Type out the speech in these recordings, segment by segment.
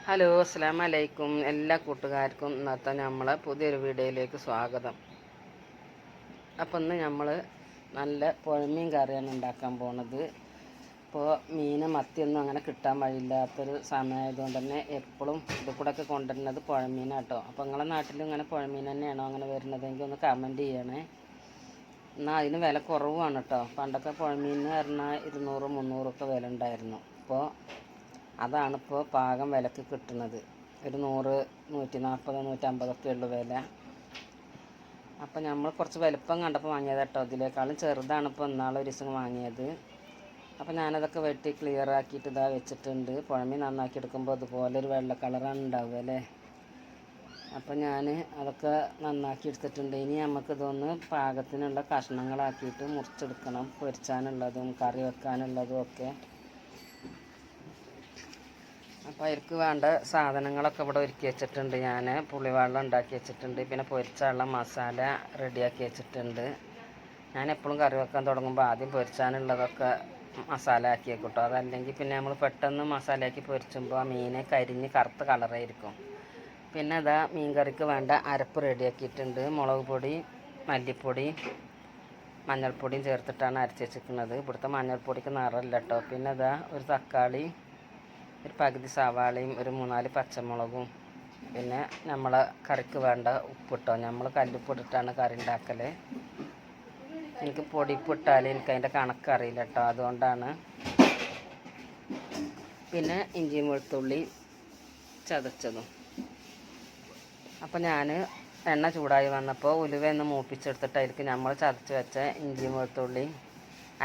Hello, അസ്സലാമു അലൈക്കും. എല്ലാ കൂട്ടുകാർക്കും ഇന്നത്തെ നമ്മളെ പുതിയൊരു വീഡിയോയിലേക്ക് സ്വാഗതം. അപ്പം ഇന്ന് നമ്മൾ നല്ല പുഴമീൻ കറിയാണ് ഉണ്ടാക്കാൻ പോണത്. ഇപ്പോൾ മത്തിയൊന്നും അങ്ങനെ കിട്ടാൻ വഴിയില്ലാത്തൊരു സമയമായതുകൊണ്ട് തന്നെ എപ്പോഴും ഇത് കൂടെയൊക്കെ കൊണ്ടുവരുന്നത് പുഴമീനാട്ടോ. അപ്പോൾ നിങ്ങളുടെ നാട്ടിലും ഇങ്ങനെ പുഴമീൻ തന്നെയാണോ അങ്ങനെ വരുന്നതെങ്കിൽ ഒന്ന് കമൻറ്റ് ചെയ്യണേ. എന്നാൽ അതിന് വില കുറവാണ് കേട്ടോ. പണ്ടൊക്കെ പുഴമീനിന് പറഞ്ഞാൽ 200, 300 വില ഉണ്ടായിരുന്നു. ഇപ്പോൾ അതാണിപ്പോൾ പാകം വിലക്ക് കിട്ടുന്നത്. ഒരു 100, 140, 150 ഉള്ളു വില. അപ്പം നമ്മൾ കുറച്ച് വലുപ്പം കണ്ടപ്പോൾ വാങ്ങിയത് കേട്ടോ. ഇതിനേക്കാളും ചെറുതാണ് ഇപ്പോൾ ഒരു ദിവസം വാങ്ങിയത്. അപ്പം ഞാനതൊക്കെ വെട്ടി ക്ലിയർ ആക്കിയിട്ട് ഇതാ വെച്ചിട്ടുണ്ട്. പുഴമീൻ നന്നാക്കി എടുക്കുമ്പോൾ അതുപോലെ ഒരു വെള്ള കളറാണ് ഉണ്ടാവുക അല്ലേ. അപ്പം ഞാൻ അതൊക്കെ നന്നാക്കി എടുത്തിട്ടുണ്ട്. ഇനി നമുക്കിതൊന്ന് പാകത്തിനുള്ള കഷ്ണങ്ങളാക്കിയിട്ട് മുറിച്ചെടുക്കണം. പൊരിച്ചാനുള്ളതും കറി വെക്കാനുള്ളതും ഒക്കെ. അപ്പോൾ അതിലേക്ക് വേണ്ട സാധനങ്ങളൊക്കെ ഇവിടെ ഒരുക്കി വെച്ചിട്ടുണ്ട്. ഞാൻ പുളിവെള്ളം ഉണ്ടാക്കി വെച്ചിട്ടുണ്ട്. പിന്നെ പൊരിച്ചാനുള്ള മസാല റെഡിയാക്കി വെച്ചിട്ടുണ്ട്. ഞാൻ എപ്പോഴും കറി വെക്കാൻ തുടങ്ങുമ്പോൾ ആദ്യം പൊരിച്ചാനുള്ളതൊക്കെ മസാല ആക്കി വെക്കും കേട്ടോ. അതല്ലെങ്കിൽ പിന്നെ നമ്മൾ പെട്ടെന്ന് മസാലയാക്കി പൊരിച്ചുമ്പോൾ ആ മീൻ കരിഞ്ഞ് കറുത്ത കളറായിരിക്കും. പിന്നെ അതാ മീൻ കറിക്ക് വേണ്ട അരപ്പ് റെഡിയാക്കിയിട്ടുണ്ട്. മുളക് പൊടി, മല്ലിപ്പൊടി, മഞ്ഞൾപ്പൊടിയും ചേർത്തിട്ടാണ് അരച്ച് വെച്ചിരിക്കുന്നത്. ഇവിടുത്തെ മഞ്ഞൾപ്പൊടിക്ക് നിറമില്ല കേട്ടോ. പിന്നെ അതാ ഒരു തക്കാളി, ഒരു പകുതി സവാളയും, ഒരു 3-4 പച്ചമുളകും, പിന്നെ നമ്മളെ കറിക്ക് വേണ്ട ഉപ്പിട്ടോ. നമ്മൾ കല്ലുപ്പിട്ടിട്ടാണ് കറി ഉണ്ടാക്കൽ. എനിക്ക് പൊടിപ്പിട്ടാൽ എനിക്കതിൻ്റെ കണക്കറിയില്ല കേട്ടോ, അതുകൊണ്ടാണ്. പിന്നെ ഇഞ്ചിയും വെളുത്തുള്ളി ചതച്ചതും. അപ്പം ഞാൻ എണ്ണ ചൂടായി വന്നപ്പോൾ ഉലുവയൊന്ന് മൂപ്പിച്ചെടുത്തിട്ട് അതിലേക്ക് നമ്മൾ ചതച്ച് വെച്ച ഇഞ്ചിയും വെളുത്തുള്ളി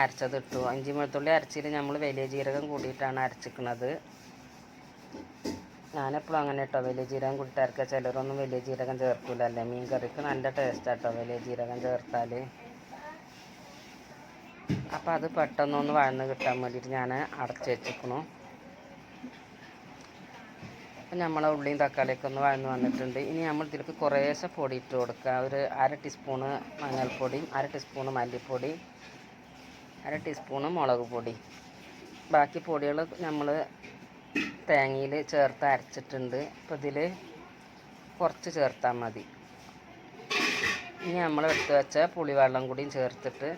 അരച്ചതിട്ടു. ഇഞ്ചിയും വെളുത്തുള്ളി അരച്ചിൽ നമ്മൾ വലിയ ജീരകം കൂടിയിട്ടാണ് അരച്ചിക്കുന്നത്. ഞാനെപ്പോഴും അങ്ങനെ കേട്ടോ, വലിയ ജീരകം കൂട്ടിയിട്ട് അരക്കുക. ചിലരൊന്നും വലിയ ജീരകം ചേർക്കില്ലല്ലേ. മീൻ കറിക്ക് നല്ല ടേസ്റ്റാട്ടോ വലിയ ജീരകം ചേർത്താൽ. അപ്പോൾ അത് പെട്ടെന്നൊന്ന് വഴന്ന് കിട്ടാൻ വേണ്ടിയിട്ട് ഞാൻ അടച്ച് വെച്ചിരിക്കണു. അപ്പം നമ്മളെ ഉള്ളിയും തക്കാളിയൊക്കെ ഒന്ന് വഴന്ന് വന്നിട്ടുണ്ട്. ഇനി നമ്മൾ ഇതിലേക്ക് കുറേശ്ശെ പൊടി ഇട്ട് കൊടുക്കുക. ഒരു 1/2 ടീസ്പൂണ് മഞ്ഞൾപ്പൊടി, 1/2 ടീസ്പൂണ് മല്ലിപ്പൊടി, 1/2 ടീസ്പൂണ് മുളക് പൊടി. ബാക്കി പൊടികൾ നമ്മൾ തേങ്ങയിൽ ചേർത്ത് അരച്ചിട്ടുണ്ട്. അപ്പോൾ ഇതിൽ കുറച്ച് ചേർത്താൽ മതി. ഇനി നമ്മൾ എടുത്ത് വെച്ച പുളിവെള്ളം കൂടിയും ചേർത്തിട്ട്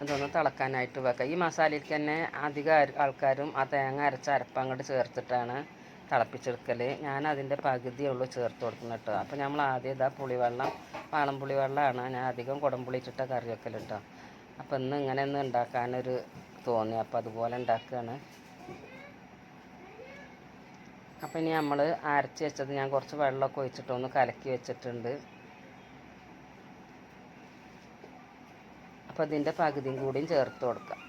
ഇതൊന്ന് തിളക്കാനായിട്ട് വെക്കാം. ഈ മസാലയ്ക്ക് തന്നെ അധികം ആൾക്കാരും ആ തേങ്ങ അരച്ച അരപ്പ് അങ്ങോട്ട് ചേർത്തിട്ടാണ് തിളപ്പിച്ചെടുക്കൽ. ഞാൻ അതിൻ്റെ പകുതിയുള്ളൂ ചേർത്ത് കൊടുക്കുന്നത് കേട്ടോ. അപ്പോൾ നമ്മൾ ആദ്യം ഇതാ പുളിവെള്ളം, വാളംപുളിവെള്ളമാണ് ഞാൻ അധികം കുടംപുളി ഇട്ടിട്ട കറി വെക്കൽ കേട്ടോ. അപ്പോൾ ഇന്ന് ഇങ്ങനെ ഒന്ന് ഉണ്ടാക്കാനൊരു തോന്നി, അപ്പോൾ അതുപോലെ ഉണ്ടാക്കുകയാണ്. അപ്പോൾ ഇനി നമ്മൾ അരച്ച് വെച്ചത് ഞാൻ കുറച്ച് വെള്ളമൊക്കെ ഒഴിച്ചിട്ടൊന്ന് കലക്കി വെച്ചിട്ടുണ്ട്. അപ്പോൾ ഇതിൻ്റെ പകുതിയും കൂടിയും ചേർത്ത് കൊടുക്കാം.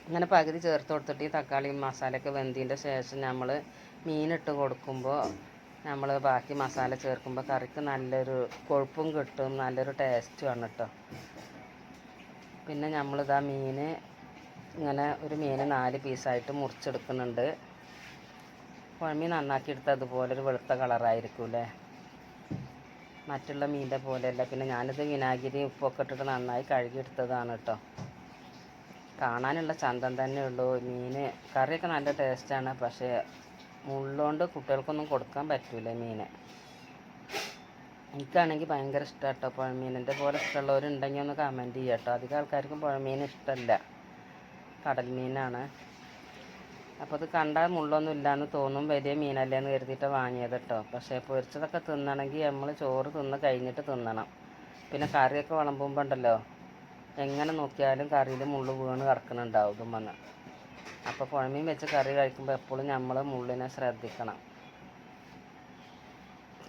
അങ്ങനെ പകുതി ചേർത്ത് കൊടുത്തിട്ട് ഈ തക്കാളിയും മസാലയൊക്കെ വെന്തതിൻ്റെ ശേഷം നമ്മൾ മീനിട്ട് കൊടുക്കുമ്പോൾ നമ്മൾ ബാക്കി മസാല ചേർക്കുമ്പോൾ കറിക്ക് നല്ലൊരു കൊഴുപ്പും കിട്ടും, നല്ലൊരു ടേസ്റ്റുമാണ് കേട്ടോ. പിന്നെ നമ്മളിതാ മീൻ ഇങ്ങനെ ഒരു മീൻ 4 പീസായിട്ട് മുറിച്ചെടുക്കുന്നുണ്ട്. പുഴമീൻ നന്നാക്കി എടുത്ത് അതുപോലൊരു വെളുത്ത കളറായിരിക്കും അല്ലേ, മറ്റുള്ള മീനിൻ്റെ പോലെയല്ല. പിന്നെ ഞാനിത് വിനാഗിരി ഉപ്പൊക്കെ ഇട്ടിട്ട് നന്നായി കഴുകിയെടുത്തതാണ് കേട്ടോ. കാണാനുള്ള ചന്തം തന്നെ ഉള്ളൂ. മീൻ കറിയൊക്കെ നല്ല ടേസ്റ്റാണ്, പക്ഷേ മുള്ളുകൊണ്ട് കുട്ടികൾക്കൊന്നും കൊടുക്കാൻ പറ്റില്ല മീൻ. എനിക്കാണെങ്കിൽ ഭയങ്കര ഇഷ്ടമാണ് കേട്ടോ പുഴമീനിൻ്റെ പോലെ. ഇഷ്ടമുള്ളവരുണ്ടെങ്കിൽ ഒന്ന് കമൻറ്റ് ചെയ്യാം കേട്ടോ. അധികം ആൾക്കാർക്കും പുഴമീൻ ഇഷ്ടമല്ല, കടൽ മീനാണ്. അപ്പോൾ അത് കണ്ടാൽ മുള്ളൊന്നും ഇല്ലയെന്ന് തോന്നും, വലിയ മീനല്ലേ എന്ന് കരുതിയിട്ട് വാങ്ങിയത് കേട്ടോ. പക്ഷേ പൊരിച്ചതൊക്കെ തിന്നണമെങ്കിൽ നമ്മൾ ചോറ് തിന്ന് കഴിഞ്ഞിട്ട് തിന്നണം. പിന്നെ കറിയൊക്കെ വിളമ്പുമ്പോൾ ഉണ്ടല്ലോ, എങ്ങനെ നോക്കിയാലും കറിയിൽ മുള്ള് വീണ് കിടക്കുന്നുണ്ടാവും ഇതും വന്ന്. അപ്പോൾ പുഴമീൻ വെച്ച് കറി കഴിക്കുമ്പോൾ എപ്പോഴും നമ്മൾ മുള്ളിനെ ശ്രദ്ധിക്കണം.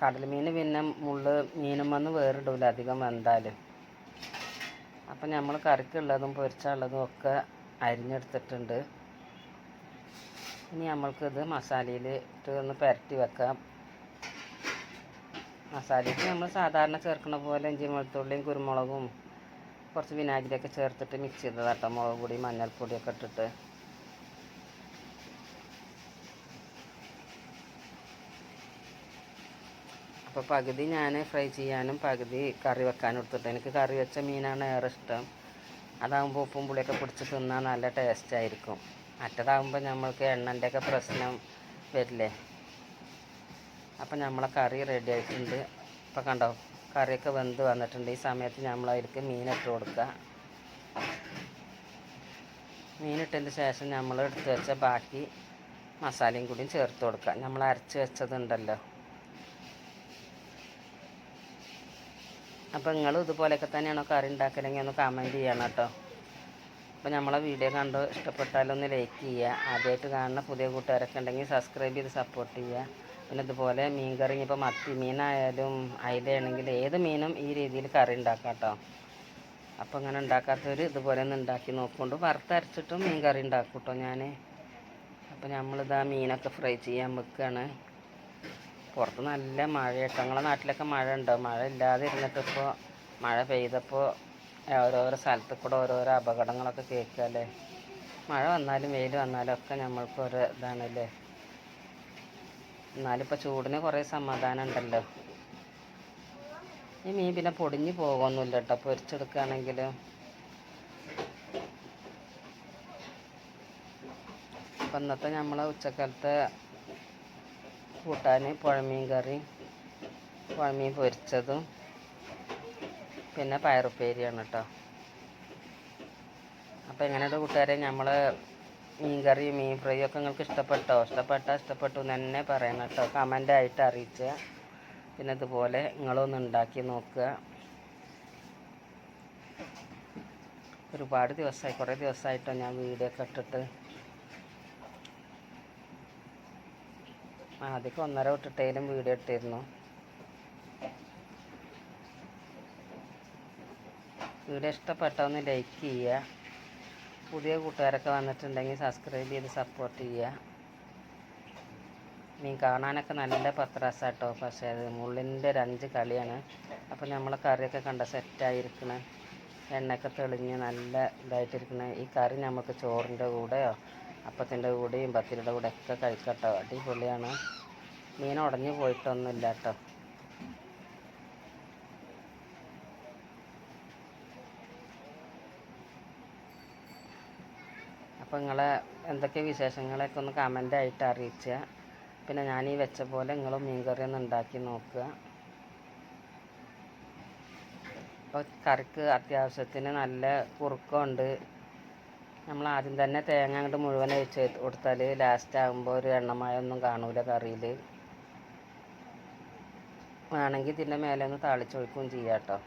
കടൽ മീൻ പിന്നെ മുള്ള് മീനും വന്ന് വേറിടില്ല അധികം വെന്താൽ. അപ്പം നമ്മൾ കറിക്കുള്ളതും പൊരിച്ചുള്ളതും ഒക്കെ അരിഞ്ഞെടുത്തിട്ടുണ്ട്. ഇനി നമ്മൾക്കിത് മസാലയിൽ ഇട്ട് ഒന്ന് പുരട്ടി വെക്കാം. മസാലയ്ക്ക് നമ്മൾ സാധാരണ ചേർക്കുന്ന പോലെ ഇഞ്ചി വെളുത്തുള്ളിയും കുരുമുളകും കുറച്ച് വിനാഗിരിയൊക്കെ ചേർത്തിട്ട് മിക്സ് ചെയ്തതാട്ടോ. മുളക് പൊടി, മഞ്ഞൾപ്പൊടിയൊക്കെ ഇട്ടിട്ട്. അപ്പോൾ പകുതി ഞാൻ ഫ്രൈ ചെയ്യാനും പകുതി കറി വെക്കാനും എടുത്തിട്ട്. എനിക്ക് കറി വെച്ച മീനാണ് ഏറെ ഇഷ്ടം. അതാകുമ്പോൾ ഉപ്പും പുളിയൊക്കെ പിടിച്ച് തിന്നാൽ നല്ല ടേസ്റ്റായിരിക്കും. മറ്റേതാകുമ്പോൾ നമ്മൾക്ക് എണ്ണൻ്റെയൊക്കെ പ്രശ്നം വരില്ലേ. അപ്പം നമ്മളെ കറി റെഡി ആയിട്ടുണ്ട്. ഇപ്പം കണ്ടോ, കറിയൊക്കെ വെന്ത് വന്നിട്ടുണ്ട്. ഈ സമയത്ത് നമ്മൾ അതിലേക്ക് മീനിട്ട് കൊടുക്കുക. മീനിട്ടതിന് ശേഷം നമ്മൾ എടുത്ത് വെച്ച ബാക്കി മസാലയും കൂടിയും ചേർത്ത് കൊടുക്കുക. നമ്മൾ അരച്ച് വെച്ചതുണ്ടല്ലോ. അപ്പോൾ നിങ്ങളും ഇതുപോലെയൊക്കെ തന്നെയാണോ കറി ഉണ്ടാക്കലെങ്കിൽ ഒന്ന് കമൻറ്റ് ചെയ്യണം കേട്ടോ. അപ്പോൾ നമ്മളെ വീഡിയോ കണ്ടോ ഇഷ്ടപ്പെട്ടാലൊന്ന് ലൈക്ക് ചെയ്യുക. ആദ്യമായിട്ട് കാണുന്ന പുതിയ കൂട്ടുകാരൊക്കെ ഉണ്ടെങ്കിൽ സബ്സ്ക്രൈബ് ചെയ്ത് സപ്പോർട്ട് ചെയ്യുക. പിന്നെ ഇതുപോലെ മീൻ കറി, ഇപ്പോൾ മത്തി മീനായാലും അയിലയാണെങ്കിൽ ഏത് മീനും ഈ രീതിയിൽ കറി ഉണ്ടാക്കാം കേട്ടോ. അപ്പോൾ ഇങ്ങനെ ഉണ്ടാക്കാത്തവർ ഇതുപോലെ ഒന്ന് ഉണ്ടാക്കി നോക്കുകൊണ്ട് വറുത്തരച്ചിട്ടും മീൻ കറി ഉണ്ടാക്കും കേട്ടോ ഞാൻ. അപ്പോൾ നമ്മളിതാ മീനൊക്കെ ഫ്രൈ ചെയ്യാൻ വെക്കുകയാണ്. പുറത്ത് നല്ല മഴ കേട്ടോ. ഞങ്ങളെ നാട്ടിലൊക്കെ മഴ ഉണ്ടോ? മഴ ഇല്ലാതെ ഇരുന്നിട്ടിപ്പോൾ മഴ പെയ്തപ്പോൾ ഓരോരോ സ്ഥലത്ത് കൂടെ ഓരോരോ അപകടങ്ങളൊക്കെ കേൾക്കുകയല്ലേ. മഴ വന്നാലും വെയിൽ വന്നാലും ഒക്കെ നമ്മൾക്ക് ഒരു ഇതാണല്ലേ. എന്നാലിപ്പോൾ ചൂടിന് കുറേ സമാധാനം ഉണ്ടല്ലോ. ഈ മീൻ പിന്നെ പൊടിഞ്ഞ് പോകുമൊന്നുമില്ല കേട്ടോ പൊരിച്ചെടുക്കുകയാണെങ്കിലും. അപ്പം ഇന്നത്തെ നമ്മളെ ഉച്ചക്കാലത്തെ കൂട്ടാൻ പുഴമീൻ കറി, പുഴമീൻ പൊരിച്ചതും പിന്നെ പയറുപ്പേരിയാണ് കേട്ടോ. അപ്പോൾ എങ്ങനെയുണ്ട് കൂട്ടുകാരെ, നമ്മൾ മീൻ കറി മീൻ ഫ്രൈ ഒക്കെ നിങ്ങൾക്ക് ഇഷ്ടപ്പെട്ടോ? ഇഷ്ടപ്പെട്ടു തന്നെ പറയണം കേട്ടോ, കമൻ്റായിട്ട് അറിയിക്കുക. പിന്നെ ഇതുപോലെ നിങ്ങളൊന്ന് ഉണ്ടാക്കി നോക്കുക. ഒരുപാട് ദിവസമായി, കുറേ ദിവസമായിട്ടോ ഞാൻ വീഡിയോ ഒക്കെ ഇട്ടിട്ട്. ആദ്യമൊക്കെ 1.5 ഇട്ടിട്ടേലും വീഡിയോ ഇട്ടിരുന്നു. വീഡിയോ ഇഷ്ടപ്പെട്ടൊന്ന് ലൈക്ക് ചെയ്യുക. പുതിയ കൂട്ടുകാരൊക്കെ വന്നിട്ടുണ്ടെങ്കിൽ സബ്സ്ക്രൈബ് ചെയ്ത് സപ്പോർട്ട് ചെയ്യുക. മീൻ കാണാനൊക്കെ നല്ല പത്രാസാട്ടോ, പക്ഷേ അത് മുള്ളിൻ്റെ ഒരു 5 കളിയാണ്. അപ്പോൾ നമ്മളെ കറിയൊക്കെ കണ്ട സെറ്റായിരിക്കണേ, എണ്ണയൊക്കെ തെളിഞ്ഞ് നല്ല ഇതായിട്ടിരിക്കണേ. ഈ കറി നമുക്ക് ചോറിൻ്റെ കൂടെയോ അപ്പത്തിൻ്റെ കൂടെയും പത്തിരിയുടെ കൂടെ ഒക്കെ കഴിക്കട്ടോ, അടിപൊളിയാണ്. മീൻ ഉടഞ്ഞു പോയിട്ടൊന്നുമില്ല കേട്ടോ. അപ്പോൾ നിങ്ങളെ എന്തൊക്കെ വിശേഷങ്ങളൊക്കെ ഒന്ന് കമൻ്റായിട്ട് അറിയിക്കുക. പിന്നെ ഞാൻ ഈ വെച്ച പോലെ നിങ്ങളും മീൻ കറി ഒന്ന് ഉണ്ടാക്കി നോക്കുക. അപ്പോൾ കറിക്ക് അത്യാവശ്യത്തിന് നല്ല കുറുക്കമുണ്ട്. നമ്മൾ ആദ്യം തന്നെ തേങ്ങ അങ്ങോട്ട് മുഴുവൻ ഒഴിച്ച് കൊടുത്താൽ ലാസ്റ്റ് ആകുമ്പോൾ ഒരു എണ്ണമയമൊന്നും കാണൂല കറിയിൽ. വേണമെങ്കിൽ ഇതിൻ്റെ മേലെ ഒന്ന് താളിച്ചൊഴിക്കുകയും ചെയ്യാം കേട്ടോ.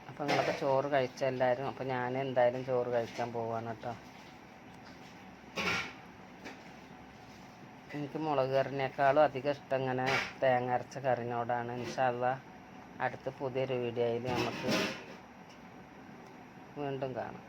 അപ്പോൾ നിങ്ങളൊക്കെ ചോറ് കഴിച്ച എല്ലാവരും. അപ്പോൾ ഞാൻ എന്തായാലും ചോറ് കഴിക്കാൻ പോവാണ് കേട്ടോ. എനിക്ക് മുളക് കറിനേക്കാളും അധികം ഇഷ്ടം ഇങ്ങനെ തേങ്ങ അരച്ച കറിനോടാണ്. ഇൻഷാ അല്ലാഹ് അടുത്ത പുതിയൊരു വീഡിയോയിൽ നമുക്ക് വീണ്ടും കാണാം.